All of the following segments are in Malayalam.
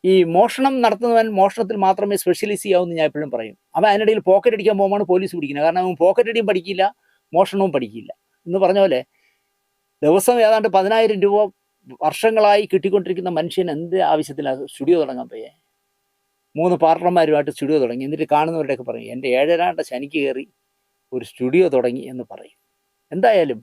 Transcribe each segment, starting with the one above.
ഈ മോഷണം നടത്തുന്നവൻ മോഷണത്തിൽ മാത്രമേ സ്പെഷ്യലൈസ് ചെയ്യാവൂന്ന് ഞാൻ എപ്പോഴും പറയും. അവൻ അതിനിടയിൽ പോക്കറ്റ് അടിക്കാൻ പോകുമ്പോൾ പോലീസ് പിടിക്കുന്നത്. കാരണം അവൻ പോക്കറ്റ് അടിയും പഠിക്കില്ല, മോഷണവും പഠിക്കില്ല. എന്ന് പറഞ്ഞ പോലെ ദിവസം ഏതാണ്ട് 10,000 രൂപ വർഷങ്ങളായി കിട്ടിക്കൊണ്ടിരിക്കുന്ന മനുഷ്യൻ എന്ത് ആവശ്യത്തിലാണ് സ്റ്റുഡിയോ തുടങ്ങാൻ പോയേ? 3 പാർട്ണർമാരുമായിട്ട് സ്റ്റുഡിയോ തുടങ്ങി. എന്നിട്ട് കാണുന്നവരുടെയൊക്കെ പറയും എൻ്റെ 7 ശനിക്ക് കയറി ഒരു സ്റ്റുഡിയോ തുടങ്ങി എന്ന് പറയും. എന്തായാലും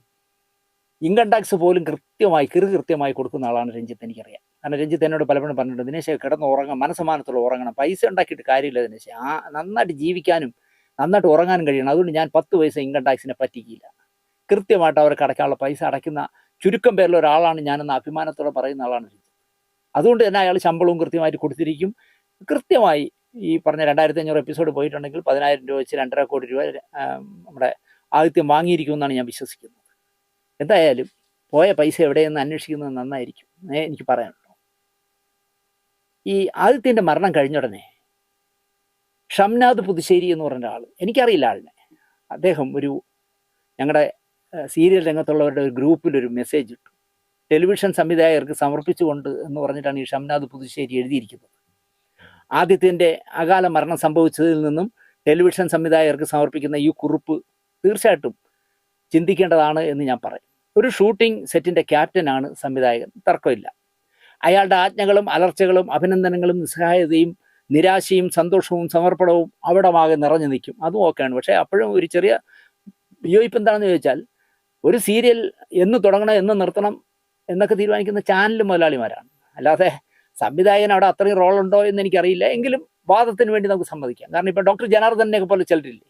ഇൻകം ടാക്സ് പോലും കൃത്യമായി കൊടുക്കുന്ന ആളാണ് രഞ്ജിത്ത്, എനിക്കറിയാം. കാരണം രഞ്ജിത്ത് എന്നോട് പലപ്പോഴും പറഞ്ഞിട്ടുണ്ട്, ദിനേശ് കിടന്ന് ഉറങ്ങാം, മനസ്സമാനത്തോടെ ഉറങ്ങണം, പൈസ ഉണ്ടാക്കിയിട്ട് കാര്യമില്ല ദിനേശ്, നന്നായിട്ട് ജീവിക്കാനും നന്നായിട്ട് ഉറങ്ങാനും കഴിയണം. അതുകൊണ്ട് ഞാൻ 10 പൈസ ഇൻകം ടാക്സിനെ പറ്റിക്കില്ല. കൃത്യമായിട്ട് അവർക്ക് അടയ്ക്കാനുള്ള പൈസ അടയ്ക്കുന്ന ചുരുക്കം പേരിൽ ഒരാളാണ് ഞാനെന്ന അഭിമാനത്തോടെ പറയുന്ന ആളാണ് രഞ്ജിത്ത്. അതുകൊണ്ട് തന്നെ അയാൾ ശമ്പളവും കൃത്യമായിട്ട് കൊടുത്തിരിക്കും. കൃത്യമായി ഈ പറഞ്ഞ 2500 എപ്പിസോഡ് പോയിട്ടുണ്ടെങ്കിൽ 10,000 രൂപ വെച്ച് 2.5 കോടി രൂപ നമ്മുടെ ആദിത്യം വാങ്ങിയിരിക്കുമെന്നാണ് ഞാൻ വിശ്വസിക്കുന്നത്. എന്തായാലും പോയ പൈസ എവിടെയെന്ന് അന്വേഷിക്കുന്നത് നന്നായിരിക്കും എനിക്ക് പറയാനുള്ളൂ. ഈ ആദിത്യൻ്റെ മരണം കഴിഞ്ഞുടനെ ഷംനാദ് പുതുശ്ശേരി എന്ന് പറഞ്ഞ ആൾ, എനിക്കറിയില്ല ആളിനെ, അദ്ദേഹം ഒരു ഞങ്ങളുടെ സീരിയൽ രംഗത്തുള്ളവരുടെ ഒരു ഗ്രൂപ്പിലൊരു മെസ്സേജ് ഇട്ടു. ടെലിവിഷൻ സംവിധായകർക്ക് സമർപ്പിച്ചുകൊണ്ട് എന്ന് പറഞ്ഞിട്ടാണ് ഈ ഷംനാദ് പുതുശ്ശേരി എഴുതിയിരിക്കുന്നത്. ആദിത്യൻ്റെ അകാല മരണം സംഭവിച്ചതിൽ നിന്നും ടെലിവിഷൻ സംവിധായകർക്ക് സമർപ്പിക്കുന്ന ഈ കുറിപ്പ് തീർച്ചയായിട്ടും ചിന്തിക്കേണ്ടതാണ് എന്ന് ഞാൻ പറയും. ഒരു ഷൂട്ടിംഗ് സെറ്റിൻ്റെ ക്യാപ്റ്റനാണ് സംവിധായകൻ, തർക്കമില്ല. അയാളുടെ ആജ്ഞകളും അലർച്ചകളും അഭിനന്ദനങ്ങളും നിസ്സഹായതയും നിരാശയും സന്തോഷവും സമർപ്പണവും അവിടമാകെ നിറഞ്ഞു നിൽക്കും. അതും ഓക്കെയാണ്. പക്ഷേ അപ്പോഴും ഒരു ചെറിയ വിയോജിപ്പ് എന്താണെന്ന് ചോദിച്ചാൽ, ഒരു സീരിയൽ എന്ന് തുടങ്ങണം എന്ന് നിർത്തണം എന്നൊക്കെ തീരുമാനിക്കുന്ന ചാനൽ മുതലാളിമാരാണ്. അല്ലാതെ സംവിധായകൻ അവിടെ അത്രയും റോളുണ്ടോ എന്ന് എനിക്കറിയില്ല. എങ്കിലും വാദത്തിന് വേണ്ടി നമുക്ക് സമ്മതിക്കാം. കാരണം ഇപ്പോൾ ഡോക്ടർ ജനാർദ്ദനെയൊക്കെ പോലെ ചിലരില്ലേ,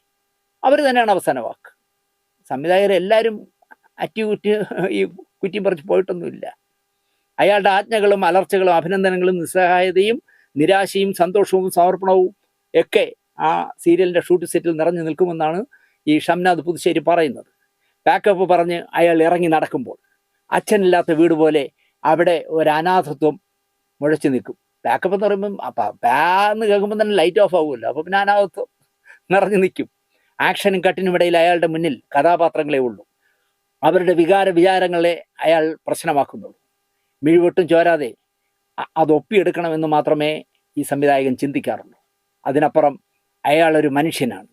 അവർ തന്നെയാണ് അവസാന വാക്ക്. സംവിധായകരെല്ലാവരും ഈ കുറ്റിയും പറിച്ച് പോയിട്ടൊന്നുമില്ല. അയാളുടെ ആജ്ഞകളും അലർച്ചകളും അഭിനന്ദനങ്ങളും നിസ്സഹായതയും നിരാശയും സന്തോഷവും സമർപ്പണവും ഒക്കെ ആ സീരിയലിൻ്റെ ഷൂട്ടിംഗ് സെറ്റിൽ നിറഞ്ഞു നിൽക്കുമെന്നാണ് ഈ ഷംനാദ് പുതുശ്ശേരി പറയുന്നത്. പാക്കപ്പ് പറഞ്ഞ് അയാൾ ഇറങ്ങി നടക്കുമ്പോൾ അച്ഛനില്ലാത്ത വീട് പോലെ അവിടെ ഒരു അനാഥത്വം മുഴച്ചു നിൽക്കും. പാക്കപ്പ് എന്ന് പറയുമ്പം എന്ന് കേൾക്കുമ്പോൾ തന്നെ ലൈറ്റ് ഓഫ് ആവുമല്ലോ. അപ്പോൾ പിന്നെ അനാഥത്വം നിറഞ്ഞു നിൽക്കും. ആക്ഷനും കട്ടിനും ഇടയിൽ അയാളുടെ മുന്നിൽ കഥാപാത്രങ്ങളെ ഉള്ളൂ. അവരുടെ വിചാരങ്ങളെ അയാൾ പ്രശ്നമാക്കുന്നുള്ളൂ. മിഴിവൊട്ടും ചോരാതെ അതൊപ്പിയെടുക്കണമെന്ന് മാത്രമേ ഈ സംവിധായകൻ ചിന്തിക്കാറുള്ളൂ. അതിനപ്പുറം അയാളൊരു മനുഷ്യനാണ്.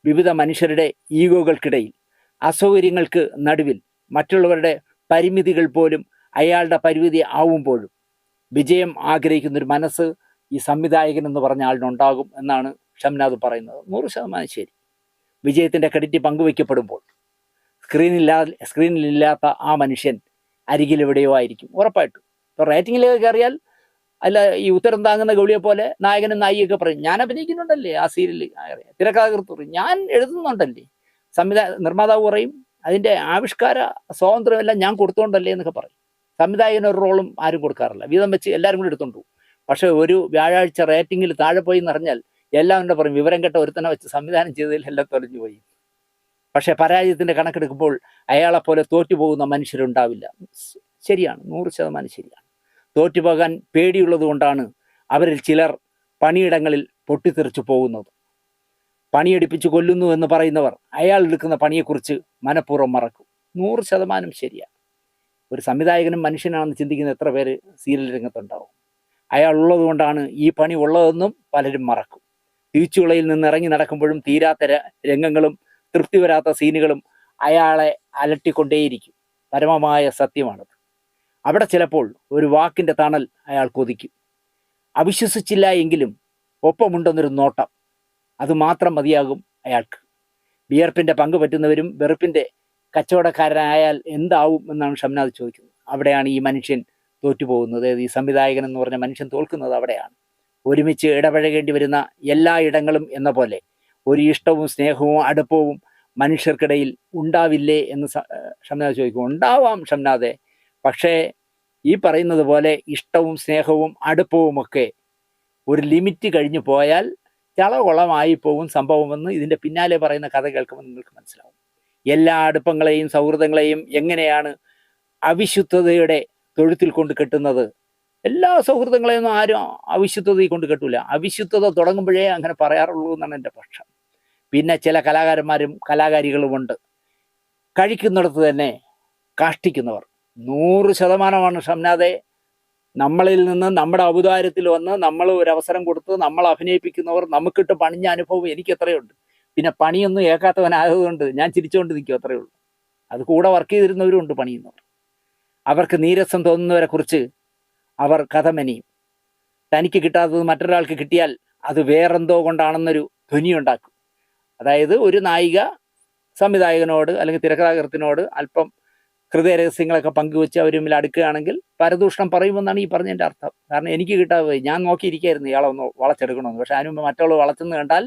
വിവിധ മനുഷ്യരുടെ ഈഗോകൾക്കിടയിൽ, അസൗകര്യങ്ങൾക്ക് നടുവിൽ, മറ്റുള്ളവരുടെ പരിമിതികൾ പോലും അയാളുടെ പരിമിതി ആവുമ്പോഴും വിജയം ആഗ്രഹിക്കുന്നൊരു മനസ്സ് ഈ സംവിധായകൻ എന്ന് പറഞ്ഞ ആളിനുണ്ടാകും എന്നാണ് ഷംനാദ് പറയുന്നത്. 100% ശരി. വിജയത്തിൻ്റെ ക്രെഡിറ്റ് പങ്കുവയ്ക്കപ്പെടുമ്പോൾ സ്ക്രീനിലില്ലാത്ത ആ മനുഷ്യൻ അരികിലെവിടെയോ ആയിരിക്കും ഉറപ്പായിട്ടും. ഇപ്പോൾ റേറ്റിങ്ങിലേക്ക് കയറിയാൽ അല്ല, ഈ ഉത്തരം താങ്ങുന്ന ഗൗളിയെ പോലെ നായകനും നായികയൊക്കെ പറയും, ഞാൻ അഭിനയിക്കുന്നുണ്ടല്ലേ ആ സീരിയലിൽ, തിരക്കഥാകൃത്ത് പറയും, ഞാൻ എഴുതുന്നുണ്ടല്ലേ, നിർമ്മാതാവ് പറയും, അതിൻ്റെ ആവിഷ്കാര സ്വാതന്ത്ര്യമെല്ലാം ഞാൻ കൊടുത്തോണ്ടല്ലേ എന്നൊക്കെ പറയും. സംവിധായകന് ഒരു റോളും ആരും കൊടുക്കാറില്ല. വീതം വെച്ച് എല്ലാവരും കൂടി എടുത്തോണ്ടു. പക്ഷേ ഒരു വ്യാഴാഴ്ച റേറ്റിങ്ങിൽ താഴെ പോയി എന്നറിഞ്ഞാൽ എല്ലാവരും പറയും, വിവരം കെട്ട ഒരുത്തനെ വെച്ച് സംവിധാനം ചെയ്തതിൽ എല്ലാം തൊലഞ്ഞു പോയി. പക്ഷേ പരാജയത്തിൻ്റെ കണക്കെടുക്കുമ്പോൾ അയാളെപ്പോലെ തോറ്റുപോകുന്ന മനുഷ്യരുണ്ടാവില്ല. ശരിയാണ്, 100% ശരിയാണ്. തോറ്റുപോകാൻ പേടിയുള്ളത് കൊണ്ടാണ് അവരിൽ ചിലർ പണിയിടങ്ങളിൽ പൊട്ടിത്തെറിച്ചു പോകുന്നത്. പണിയെടുപ്പിച്ച് കൊല്ലുന്നു എന്ന് പറയുന്നവർ അയാൾ എടുക്കുന്ന പണിയെക്കുറിച്ച് മനഃപൂർവ്വം മറക്കും. 100% ശരിയാണ്. ഒരു സംവിധായകനും മനുഷ്യനാണെന്ന് ചിന്തിക്കുന്ന എത്ര പേര് സീരിയൽ രംഗത്തുണ്ടാവും? അയാൾ ഉള്ളത് കൊണ്ടാണ് ഈ പണി ഉള്ളതെന്നും പലരും മറക്കും. തിരിച്ചുളയിൽ നിന്ന് ഇറങ്ങി നടക്കുമ്പോഴും തീരാത്ത രംഗങ്ങളും തൃപ്തി വരാത്ത സീനുകളും അയാളെ അലട്ടിക്കൊണ്ടേയിരിക്കും. പരമമായ സത്യമാണത്. അവിടെ ചിലപ്പോൾ ഒരു വാക്കിൻ്റെ തണൽ അയാൾ കൊതിക്കും. അവിശ്വസിച്ചില്ല എങ്കിലും ഒപ്പമുണ്ടെന്നൊരു നോട്ടം, അതുമാത്രം മതിയാകും അയാൾക്ക്. വിയർപ്പിൻ്റെ പങ്ക് പറ്റുന്നവരും വെറുപ്പിൻ്റെ കച്ചവടക്കാരനായാൽ എന്താവും എന്നാണ് ഷംനാദ് ചോദിക്കുന്നത്. അവിടെയാണ് ഈ മനുഷ്യൻ തോറ്റുപോകുന്നത്. ഈ സംവിധായകൻ എന്ന് പറഞ്ഞ മനുഷ്യൻ തോൽക്കുന്നത് അവിടെയാണ്. ഒരുമിച്ച് ഇടപഴകേണ്ടി വരുന്ന എല്ലാ ഇടങ്ങളും എന്ന പോലെ ഒരു ഇഷ്ടവും സ്നേഹവും അടുപ്പവും മനുഷ്യർക്കിടയിൽ ഉണ്ടാവില്ലേ എന്ന് ഷംനാദ് ചോദിക്കും. ഉണ്ടാവാം ഷംനാദെ, പക്ഷേ ഈ പറയുന്നത് പോലെ ഇഷ്ടവും സ്നേഹവും അടുപ്പവുമൊക്കെ ഒരു ലിമിറ്റ് കഴിഞ്ഞു പോയാൽ ചളകൊളമായി പോകും സംഭവമെന്ന് ഇതിൻ്റെ പിന്നാലെ പറയുന്ന കഥ കേൾക്കുമ്പോൾ നിങ്ങൾക്ക് മനസ്സിലാവും. എല്ലാ അടുപ്പങ്ങളെയും സൗഹൃദങ്ങളെയും എങ്ങനെയാണ് അവിശുദ്ധതയുടെ തൊഴുത്തിൽ കൊണ്ട് കെട്ടുന്നത്? എല്ലാ സൗഹൃദങ്ങളെയൊന്നും ആരും അവിശുദ്ധതയിൽ കൊണ്ട് കെട്ടൂല. അവിശുദ്ധത തുടങ്ങുമ്പോഴേ അങ്ങനെ പറയാറുള്ളൂ എന്നാണ് എൻ്റെ പക്ഷം. പിന്നെ ചില കലാകാരന്മാരും കലാകാരികളുമുണ്ട് കഴിക്കുന്നിടത്ത് തന്നെ കാഷ്ടിക്കുന്നവർ. 100% ഷംനാദെ നമ്മളിൽ നിന്ന് നമ്മുടെ ഔദാര്യത്തിൽ വന്ന് നമ്മൾ ഒരു അവസരം കൊടുത്ത് നമ്മൾ അഭിനയിപ്പിക്കുന്നവർ നമുക്കിട്ട് പണിഞ്ഞ അനുഭവം എനിക്ക് എത്രയുണ്ട്. പിന്നെ പണിയൊന്നും ഏക്കാത്തവനായതുകൊണ്ട് ഞാൻ ചിരിച്ചുകൊണ്ട് നിൽക്കും, അത്രയേ ഉള്ളൂ. അത് കൂടെ വർക്ക് ചെയ്തിരുന്നവരും ഉണ്ട് പണിയുന്നവർ. അവർക്ക് നീരസം തോന്നുന്നവരെ കുറിച്ച് അവർ കഥ മെനയും. തനിക്ക് കിട്ടാത്തത് മറ്റൊരാൾക്ക് കിട്ടിയാൽ അത് വേറെന്തോ കൊണ്ടാണെന്നൊരു ധ്വനിയുണ്ടാക്കും. അതായത് ഒരു നായിക സംവിധായകനോട് അല്ലെങ്കിൽ തിരക്കഥാകൃത്തിനോട് അല്പം ഹൃദയരഹസ്യങ്ങളൊക്കെ പങ്കുവെച്ച് അവർ തമ്മിൽ അടുക്കുകയാണെങ്കിൽ പരദൂഷണം പറയുമെന്നാണ് ഈ പറഞ്ഞതിൻ്റെ അർത്ഥം. കാരണം എനിക്ക് കിട്ടാതെ ഞാൻ നോക്കിയിരിക്കായിരുന്നു ഇയാളൊന്ന് വളച്ചെടുക്കണമെന്ന്. പക്ഷെ അതിന് മുമ്പ് മറ്റുള്ള വളച്ചെന്ന് കണ്ടാൽ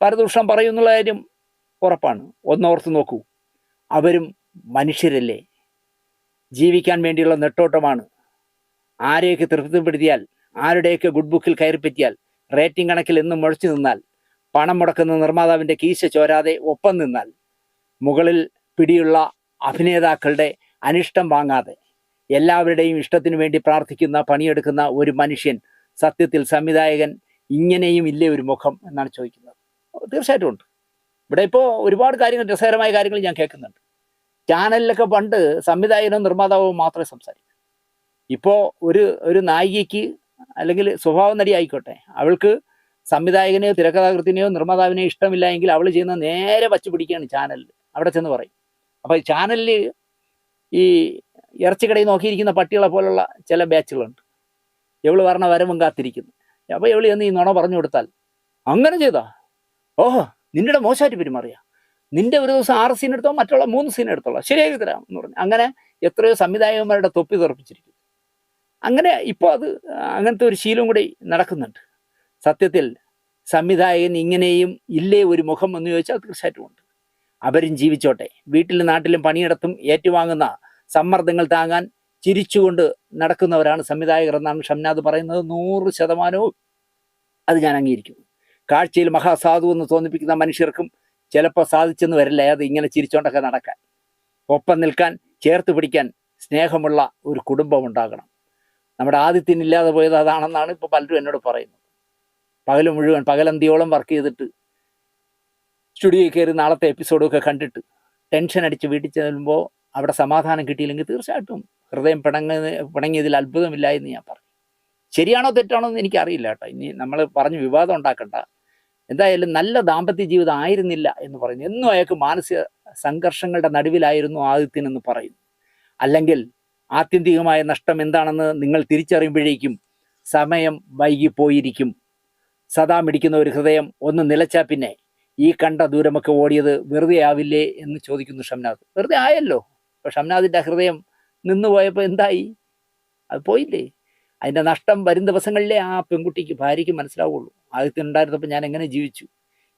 പരദൂഷണം പറയും എന്നുള്ള കാര്യം ഉറപ്പാണ്. ഒന്നോർത്ത് നോക്കൂ, അവരും മനുഷ്യരല്ലേ, ജീവിക്കാൻ വേണ്ടിയുള്ള നെട്ടോട്ടമാണ്. ആരെയൊക്കെ തൃപ്തിപ്പെടുത്തിയാൽ, ആരുടെയൊക്കെ ഗുഡ് ബുക്കിൽ കയറിപ്പറ്റിയാൽ, റേറ്റിംഗ് കണക്കിൽ എന്നും മുഴച്ചു നിന്നാൽ, പണം മുടക്കുന്ന നിർമ്മാതാവിൻ്റെ കീശ ചോരാതെ ഒപ്പം നിന്നാൽ, മുകളിൽ പിടിയുള്ള അഭിനേതാക്കളുടെ അനിഷ്ടം വാങ്ങാതെ എല്ലാവരുടെയും ഇഷ്ടത്തിനു വേണ്ടി പ്രാർത്ഥിക്കുന്ന പണിയെടുക്കുന്ന ഒരു മനുഷ്യൻ, സത്യത്തിൽ സംവിധായകൻ ഇങ്ങനെയും ഇല്ലേ ഒരു മുഖം എന്നാണ് ചോദിക്കുന്നത്. തീർച്ചയായിട്ടും ഉണ്ട്. ഇവിടെ ഇപ്പോൾ ഒരുപാട് കാര്യങ്ങൾ, രസകരമായ കാര്യങ്ങൾ ഞാൻ കേൾക്കുന്നുണ്ട്. ചാനലിലൊക്കെ പണ്ട് സംവിധായകനോ നിർമ്മാതാവോ മാത്രമേ സംസാരിക്കൂ. ഇപ്പോൾ ഒരു നായികയ്ക്ക് അല്ലെങ്കിൽ സ്വഭാവ നടി ആയിക്കോട്ടെ, അവൾക്ക് സംവിധായകനെയോ തിരക്കഥാകൃത്തിനെയോ നിർമ്മാതാവിനെയോ ഇഷ്ടമില്ല എങ്കിൽ അവൾ ചെയ്യുന്ന നേരെ വച്ച് പിടിക്കുകയാണ് ചാനലിൽ. അവിടെ ചെന്ന് പറയും. അപ്പോൾ ചാനലിൽ ഈ ഇറച്ചിക്കടയിൽ നോക്കിയിരിക്കുന്ന പട്ടികളെ പോലുള്ള ചില ബാച്ചുകളുണ്ട്. എവള് പറഞ്ഞ വരവും കാത്തിരിക്കുന്നു. അപ്പോൾ എവളി എന്ന് ഈ നുണ പറഞ്ഞു കൊടുത്താൽ, അങ്ങനെ ചെയ്താ, ഓഹോ നിന്റെ മോശമായിട്ട് പെരുമാറിയ, നിന്റെ ഒരു ദിവസം 6 സീൻ എടുത്തോ, മറ്റുള്ള 3 സീൻ എടുത്തോളാം, ശരിയാക്കി തരാം എന്ന് പറഞ്ഞു. അങ്ങനെ എത്രയോ സംവിധായകന്മാരുടെ തൊപ്പി തെറപ്പിച്ചിരിക്കുന്നു. അങ്ങനെ ഇപ്പോൾ അത് അങ്ങനത്തെ ഒരു ശീലം കൂടി നടക്കുന്നുണ്ട്. സത്യത്തിൽ സംവിധായകൻ ഇങ്ങനെയും ഇല്ലേ ഒരു മുഖം എന്ന് ചോദിച്ചാൽ തീർച്ചയായിട്ടും ഉണ്ട്. അവരും ജീവിച്ചോട്ടെ. വീട്ടിലും നാട്ടിലും പണിയിടത്തും ഏറ്റുവാങ്ങുന്ന സമ്മർദ്ദങ്ങൾ താങ്ങാൻ ചിരിച്ചുകൊണ്ട് നടക്കുന്നവരാണ് സംവിധായകർ എന്നാണ് ഷംനാദ് പറയുന്നത്. 100% അത് ഞാൻ അംഗീകരിക്കുന്നു. കാഴ്ചയിൽ മഹാസാധു എന്ന് തോന്നിപ്പിക്കുന്ന മനുഷ്യർക്കും ചിലപ്പോൾ സാധിച്ചെന്ന് വരില്ല അത് ഇങ്ങനെ ചിരിച്ചോണ്ടൊക്കെ നടക്കാൻ. ഒപ്പം നിൽക്കാൻ, ചേർത്ത് പിടിക്കാൻ സ്നേഹമുള്ള ഒരു കുടുംബം ഉണ്ടാകണം. നമ്മുടെ ആദ്യത്തിനില്ലാതെ പോയത് അതാണെന്നാണ് ഇപ്പോൾ പലരും എന്നോട് പറയുന്നത്. പകൽ മുഴുവൻ പകലന്തിയോളം വർക്ക് ചെയ്തിട്ട് സ്റ്റുഡിയോയിൽ കയറി നാളത്തെ എപ്പിസോഡൊക്കെ കണ്ടിട്ട് ടെൻഷൻ അടിച്ച് വീട്ടിൽ ചെല്ലുമ്പോൾ അവിടെ സമാധാനം കിട്ടിയില്ലെങ്കിൽ തീർച്ചയായിട്ടും ഹൃദയം പിണങ്ങിയതിൽ അത്ഭുതമില്ല എന്ന് ഞാൻ പറയും. ശരിയാണോ തെറ്റാണോ എന്ന് എനിക്കറിയില്ല കേട്ടോ. ഇനി നമ്മൾ പറഞ്ഞ് വിവാദം ഉണ്ടാക്കണ്ട. എന്തായാലും നല്ല ദാമ്പത്യ ജീവിതം ആയിരുന്നില്ല എന്ന് പറയുന്നു. എന്നും അയാൾക്ക് മാനസിക സംഘർഷങ്ങളുടെ നടുവിലായിരുന്നു ആദിത്യനെന്ന് പറയുന്നു. അല്ലെങ്കിൽ ആത്യന്തികമായ നഷ്ടം എന്താണെന്ന് നിങ്ങൾ തിരിച്ചറിയുമ്പോഴേക്കും സമയം വൈകിപ്പോയിരിക്കും. സദാ മിടിക്കുന്ന ഒരു ഹൃദയം ഒന്ന് നിലച്ചാൽ പിന്നെ ഈ കണ്ട ദൂരമൊക്കെ ഓടിയത് വെറുതെ ആവില്ലേ എന്ന് ചോദിക്കുന്നു ഷംനാദ്. വെറുതെ ആയല്ലോ. ഇപ്പോൾ ഷംനാദിൻ്റെ ഹൃദയം നിന്നുപോയപ്പോൾ എന്തായി? അത് പോയില്ലേ? അതിൻ്റെ നഷ്ടം വരും ദിവസങ്ങളിലേ ആ പെൺകുട്ടിക്ക്, ഭാര്യയ്ക്ക് മനസ്സിലാവുള്ളൂ. ആദ്യത്തിനുണ്ടായിരുന്നപ്പോൾ ഞാൻ എങ്ങനെ ജീവിച്ചു,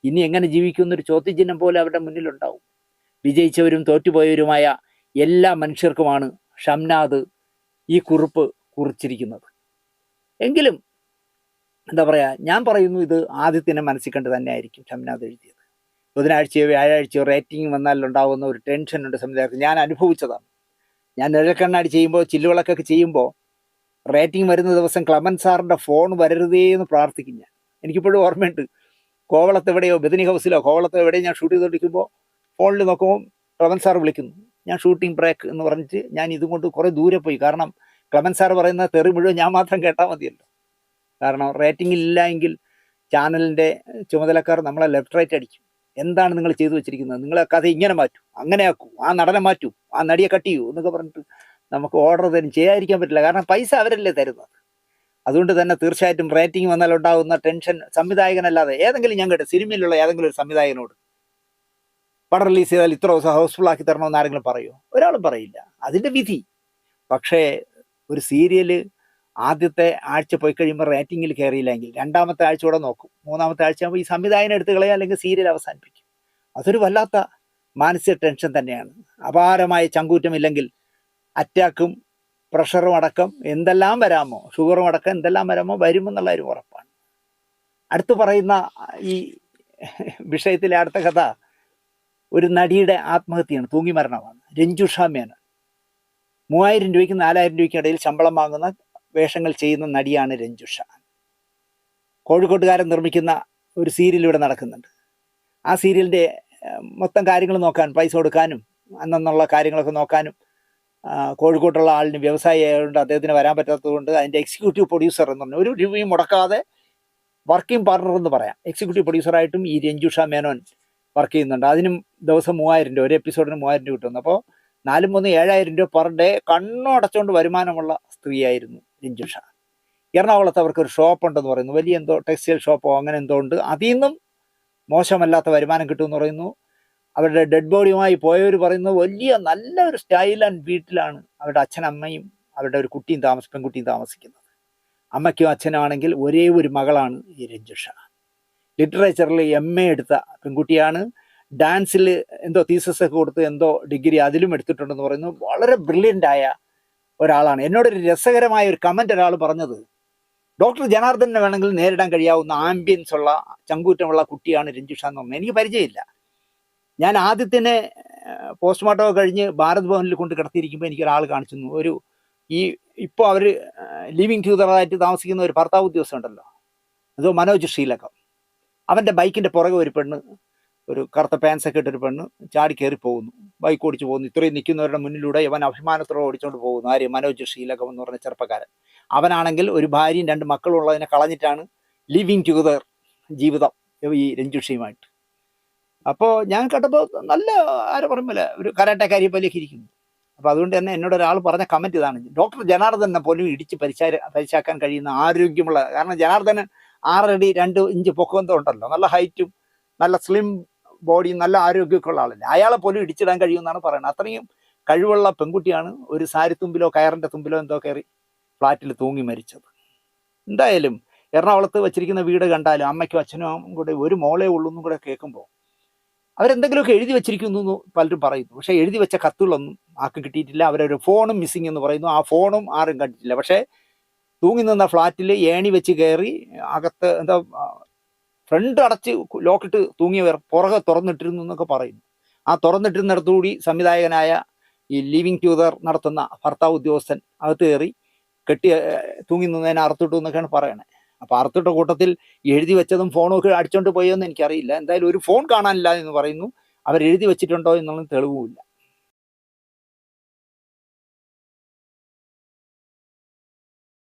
ഇനി എങ്ങനെ ജീവിക്കുമെന്നൊരു ചോദ്യചിഹ്നം പോലെ അവരുടെ മുന്നിലുണ്ടാവും. വിജയിച്ചവരും തോറ്റുപോയവരുമായ എല്ലാ മനുഷ്യർക്കുമാണ് ഷംനാദ് ഈ കുറിപ്പ് കുറിച്ചിരിക്കുന്നത്. എങ്കിലും എന്താ പറയുക, ഞാൻ പറയുന്നു ഇത് ആദ്യത്തിനെ മനസ്സിൽ കണ്ട് തന്നെ ആയിരിക്കും ഷംനാദ് എഴുതിയത്. ബുധനാഴ്ചയോ വ്യാഴാഴ്ചയോ റേറ്റിംഗ് വന്നാലുണ്ടാകുന്ന ഒരു ടെൻഷനുണ്ട് സംവിധായകർക്ക്. ഞാൻ അനുഭവിച്ചതാണ്. ഞാൻ നിഴൽക്കണ്ണാടി ചെയ്യുമ്പോൾ, ചില്ലുവിളക്കൊക്കെ ചെയ്യുമ്പോൾ റേറ്റിംഗ് വരുന്ന ദിവസം ക്ലമൻ സാറിൻ്റെ ഫോൺ വരരുതേ എന്ന് പ്രാർത്ഥിക്കും ഞാൻ. എനിക്കിപ്പോഴും ഓർമ്മയുണ്ട്. കോവളത്ത് എവിടെയോ, ബദനി ഹൗസിലോ കോവളത്ത് എവിടെയോ ഞാൻ ഷൂട്ട് ചെയ്തുകൊണ്ടിരിക്കുമ്പോൾ ഫോണിൽ നോക്കുമ്പോൾ ക്ലമൻ സാർ വിളിക്കുന്നു. ഞാൻ ഷൂട്ടിംഗ് ബ്രേക്ക് എന്ന് പറഞ്ഞിട്ട് ഞാൻ ഇതും കൊണ്ട് കുറേ ദൂരെ പോയി. കാരണം ക്ലമൻ സാർ പറയുന്ന തെറി മുഴുവൻ ഞാൻ മാത്രം കേട്ടാൽ മതിയല്ലോ. കാരണം റേറ്റിംഗ് ഇല്ല എങ്കിൽ ചാനലിൻ്റെ ചുമതലക്കാർ നമ്മളെ ലെഫ്റ്റ് റൈറ്റ് അടിക്കും. എന്താണ് നിങ്ങൾ ചെയ്തു വെച്ചിരിക്കുന്നത്, നിങ്ങളെ കഥ ഇങ്ങനെ മാറ്റൂ, അങ്ങനെ ആക്കൂ, ആ നടനെ മാറ്റൂ, ആ നടിയെ കട്ട് ചെയ്യൂ എന്നൊക്കെ പറഞ്ഞിട്ട് നമുക്ക് ഓർഡർ തരും. ചെയ്യാതിരിക്കാൻ പറ്റില്ല. കാരണം പൈസ അവരല്ലേ തരുന്നത്. അതുകൊണ്ട് തന്നെ തീർച്ചയായിട്ടും റേറ്റിംഗ് വന്നാൽ ഉണ്ടാകുന്ന ടെൻഷൻ സംവിധായകനല്ലാതെ ഏതെങ്കിലും, ഞാൻ കേട്ടു സിനിമയിലുള്ള ഏതെങ്കിലും ഒരു സംവിധായകനോട് പടം റിലീസ് ചെയ്താൽ ഇത്ര ദിവസം ഹൗസ്ഫുൾ ആക്കി തരണമെന്ന് ആരെങ്കിലും പറയുമോ? ഒരാളും പറയില്ല. അതിൻ്റെ വിധി. പക്ഷേ ഒരു സീരിയല് ആദ്യത്തെ ആഴ്ച പോയി കഴിയുമ്പോൾ റേറ്റിങ്ങിൽ കയറിയില്ലെങ്കിൽ രണ്ടാമത്തെ ആഴ്ച കൂടെ നോക്കും. മൂന്നാമത്തെ ആഴ്ച ആകുമ്പോൾ ഈ സംവിധായകനെ എടുത്ത് കളയുക, അല്ലെങ്കിൽ സീരിയൽ അവസാനിപ്പിക്കും. അതൊരു വല്ലാത്ത മാനസിക ടെൻഷൻ തന്നെയാണ്. അപാരമായ ചങ്കൂറ്റമില്ലെങ്കിൽ അറ്റാക്കും പ്രഷറും അടക്കം എന്തെല്ലാം വരാമോ, ഷുഗറും അടക്കം എന്തെല്ലാം വരാമോ വരുമെന്നുള്ള ഒരു ഉറപ്പാണ്. അടുത്ത് പറയുന്ന ഈ വിഷയത്തിലെ അടുത്ത കഥ ഒരു നടിയുടെ ആത്മഹത്യയാണ്, തൂങ്ങി മരണമാണ്. രഞ്ജുഷ മേനോൻ. 3000 രൂപയ്ക്കും 4000 രൂപയ്ക്കും ഇടയിൽ ശമ്പളം വാങ്ങുന്ന വേഷങ്ങൾ ചെയ്യുന്ന നടിയാണ് രഞ്ജുഷ. കോഴിക്കോട്ടുകാരൻ നിർമ്മിക്കുന്ന ഒരു സീരിയൽ ഇവിടെ നടക്കുന്നുണ്ട്. ആ സീരിയലിൻ്റെ മൊത്തം കാര്യങ്ങൾ നോക്കാൻ, പൈസ കൊടുക്കാനും അന്നുള്ള കാര്യങ്ങളൊക്കെ നോക്കാനും കോഴിക്കോട്ടുള്ള ആളിന് വ്യവസായി ആയതുകൊണ്ട് അദ്ദേഹത്തിന് വരാൻ പറ്റാത്തതുകൊണ്ട് അതിൻ്റെ എക്സിക്യൂട്ടീവ് പ്രൊഡ്യൂസർ എന്ന് പറഞ്ഞാൽ ഒരു രൂപയും മുടക്കാതെ വർക്കിംഗ് പാർട്ണർ എന്ന് പറയാം, എക്സിക്യൂട്ടീവ് പ്രൊഡ്യൂസറായിട്ടും ഈ രഞ്ജുഷ മേനോൻ വർക്ക് ചെയ്യുന്നുണ്ട്. അതിനും ദിവസം 3000 രൂപ, ഒരു എപ്പിസോഡിന് 3000 രൂപ കിട്ടുന്നു. അപ്പോൾ 4 3 7000 രൂപ പെർ ഡേ കണ്ണടച്ചുകൊണ്ട് വരുമാനമുള്ള സ്ത്രീയായിരുന്നു രഞ്ജുഷ. എറണാകുളത്ത് അവർക്ക് ഒരു ഷോപ്പ് ഉണ്ടെന്ന് പറയുന്നു, വലിയ എന്തോ ടെക്സ്റ്റൈൽ ഷോപ്പോ അങ്ങനെ എന്തോ ഉണ്ട്. അതിൽ നിന്നും മോശമല്ലാത്ത വരുമാനം കിട്ടുമെന്ന് പറയുന്നു. അവരുടെ ഡെഡ് ബോഡിയുമായി പോയവർ പറയുന്നത് വലിയ നല്ല ഒരു സ്റ്റൈൽ ആൻഡ് വീട്ടിലാണ് അവരുടെ അച്ഛനമ്മയും അവരുടെ ഒരു കുട്ടിയും പെൺകുട്ടിയും താമസിക്കുന്നത്. അമ്മയ്ക്കും അച്ഛനാണെങ്കിൽ ഒരേ ഒരു മകളാണ് ഈ രഞ്ജുഷ. ലിറ്ററേച്ചറിൽ MA എടുത്ത പെൺകുട്ടിയാണ്. ഡാൻസിൽ എന്തോ തീസസ് ഒക്കെ കൊടുത്ത് എന്തോ ഡിഗ്രി അതിലും എടുത്തിട്ടുണ്ടെന്ന് പറയുന്നു. വളരെ ബ്രില്യൻ്റ് ആയ ഒരാളാണ്. എന്നോടൊരു രസകരമായ ഒരു കമൻ്റ് ഒരാൾ പറഞ്ഞത്, ഡോക്ടർ ജനാർദ്ദനെ വേണമെങ്കിൽ നേരിടാൻ കഴിയാവുന്ന ആംബിയൻസ് ഉള്ള ചങ്കൂറ്റമുള്ള കുട്ടിയാണ് രഞ്ജുഷ എന്ന് പറഞ്ഞത്. എനിക്ക് പരിചയമില്ല. ഞാൻ ആദ്യത്തിനെ പോസ്റ്റ്മോർട്ടം കഴിഞ്ഞ് ഭാരത് ഭവനിൽ കൊണ്ട് കിടത്തിയിരിക്കുമ്പോൾ എനിക്കൊരാൾ കാണിച്ചു തന്നു. ഇപ്പോൾ അവർ ലിവിങ് ട്യൂതറായിട്ട് താമസിക്കുന്ന ഒരു ഭർത്താവ് ഉദ്യോഗസ്ഥൻ ഉണ്ടല്ലോ, അതോ മനോജ് ശ്രീലകം. അവൻ്റെ ബൈക്കിൻ്റെ പുറകെ ഒരു പെണ്ണ്, ഒരു കറുത്ത പാൻസൊക്കെ ഇട്ടൊരു പെണ്ണ് ചാടി കയറി പോകുന്നു, ബൈക്ക് ഓടിച്ചു പോകുന്നു. ഇത്രയും നിൽക്കുന്നവരുടെ മുന്നിലൂടെ അവൻ അഭിമാനത്തോടെ ഓടിച്ചുകൊണ്ട് പോകുന്നു. ആര്? മനോജ് ശ്രീലകം എന്ന് പറഞ്ഞ ചെറുപ്പക്കാരൻ. അവനാണെങ്കിൽ ഒരു ഭാര്യയും 2 മക്കളും ഉള്ളതിനെ കളഞ്ഞിട്ടാണ് ലിവിങ് ട്യൂതർ ജീവിതം ഈ രഞ്ജുഷയുമായിട്ട്. അപ്പോൾ ഞാൻ കേട്ടപ്പോൾ നല്ല ആരെ പറയുമ്പോൾ ഒരു കരാട്ടക്കാരിയെ പോലെയൊക്കെ ഇരിക്കുന്നു. അപ്പോൾ അതുകൊണ്ട് തന്നെ എന്നോട് ഒരാൾ പറഞ്ഞ കമൻറ്റ് ഇതാണ്, ഡോക്ടർ ജനാർദ്ദനെ പോലും ഇടിച്ച് പരിശാക്കാൻ കഴിയുന്ന ആരോഗ്യമുള്ള, കാരണം ജനാർദ്ദനൻ 6 അടി 2 ഇഞ്ച് പൊക്കന്തോ ഉണ്ടല്ലോ, നല്ല ഹൈറ്റും നല്ല സ്ലിം ബോഡിയും നല്ല ആരോഗ്യമൊക്കെ ഉള്ള ആളല്ലേ, അയാളെ പോലും ഇടിച്ചിടാൻ കഴിയുമെന്നാണ് പറയുന്നത്. അത്രയും കഴിവുള്ള പെൺകുട്ടിയാണ്. ഒരു സാരിത്തുമ്പിലോ കയറിൻ്റെ തുമ്പിലോ എന്തോ കയറി ഫ്ലാറ്റിൽ തൂങ്ങി മരിച്ചത്. എന്തായാലും എറണാകുളത്ത് വെച്ചിരിക്കുന്ന വീട് കണ്ടാലും അമ്മയ്ക്കും അച്ഛനും കൂടെ ഒരു മോളേ ഉള്ളൂ എന്നും കൂടെ കേൾക്കുമ്പോൾ അവരെന്തെങ്കിലുമൊക്കെ എഴുതി വെച്ചിരിക്കുന്നു എന്ന് പലരും പറയുന്നു. പക്ഷേ എഴുതി വെച്ച കത്തുകളൊന്നും ആർക്കും കിട്ടിയിട്ടില്ല. അവരൊരു ഫോണും മിസ്സിങ് എന്ന് പറയുന്നു, ആ ഫോണും ആരും കണ്ടിട്ടില്ല. പക്ഷേ തൂങ്ങി നിന്ന ഫ്ലാറ്റിൽ ഏണി വെച്ച് കയറി അകത്ത് എന്താ ഫ്രണ്ട് അടച്ച് ലോക്കിട്ട് തൂങ്ങിയവർ പുറകെ തുറന്നിട്ടിരുന്നു എന്നൊക്കെ പറയുന്നു. ആ തുറന്നിട്ടിരുന്നിടത്തുകൂടി സംവിധായകനായ ഈ ലിവിങ് ട്യൂതർ നടത്തുന്ന ഭർത്താവ് ഉദ്യോഗസ്ഥൻ അകത്ത് കയറി തൂങ്ങി നിന്നതിനെ അറുത്തിട്ടു എന്നൊക്കെയാണ് പറയണത്. അപ്പോൾ അറുത്തിട്ട കൂട്ടത്തിൽ എഴുതി വെച്ചതും ഫോണും ഒക്കെ അടിച്ചോണ്ട് പോയോന്ന് എനിക്കറിയില്ല. എന്തായാലും ഒരു ഫോൺ കാണാനില്ല എന്ന് പറയുന്നു. അവർ എഴുതി വെച്ചിട്ടുണ്ടോ എന്നുള്ളത് തെളിവുമില്ല.